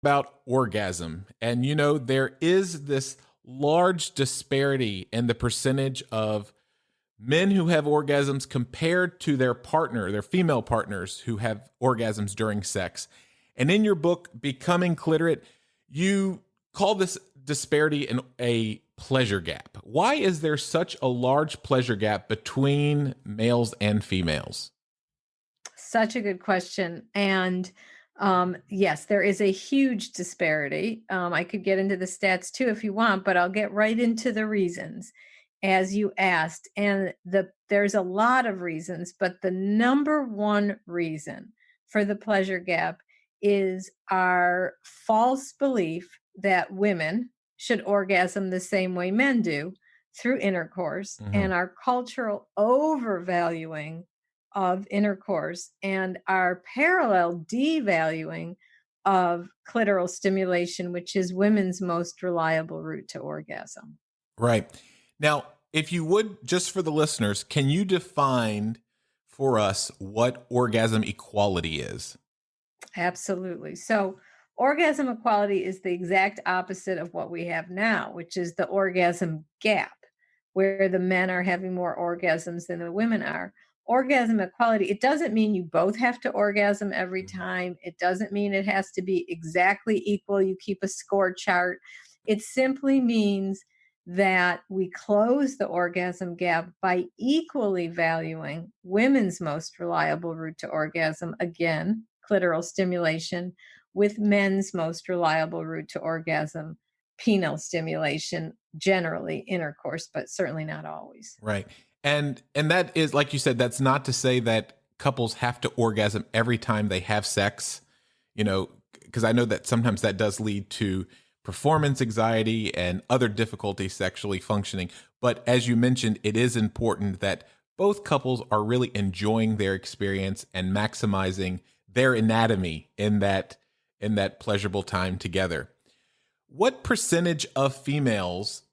About orgasm. And there is this large disparity in the percentage of men who have orgasms compared to their partner, their female partners who have orgasms during sex. And in your book, Becoming Cliterate, you call this disparity a pleasure gap. Why is there such a large pleasure gap between males and females? Such a good question. And yes, there is a huge disparity. I could get into the stats too if you want, but I'll get right into the reasons as you asked. And there's a lot of reasons, but the number one reason for the pleasure gap is our false belief that women should orgasm the same way men do through intercourse, Hmm. and our cultural overvaluing of intercourse and our parallel devaluing of clitoral stimulation, which is women's most reliable route to orgasm. Right. Now, if you would, just for the listeners, can you define for us what orgasm equality is? Absolutely. So, orgasm equality is the exact opposite of what we have now, which is the orgasm gap, where the men are having more orgasms than the women are. Orgasm equality, it doesn't mean you both have to orgasm every Mhm. time. It doesn't mean it has to be exactly equal. You keep a score chart. It simply means that we close the orgasm gap by equally valuing women's most reliable route to orgasm, again, clitoral stimulation, with men's most reliable route to orgasm, penile stimulation, generally intercourse, but certainly not always. Right. And that is, like you said, that's not to say that couples have to orgasm every time they have sex, because I know that sometimes that does lead to performance anxiety and other difficulties sexually functioning. But as you mentioned, it is important that both couples are really enjoying their experience and maximizing their anatomy in that pleasurable time together. What percentage of females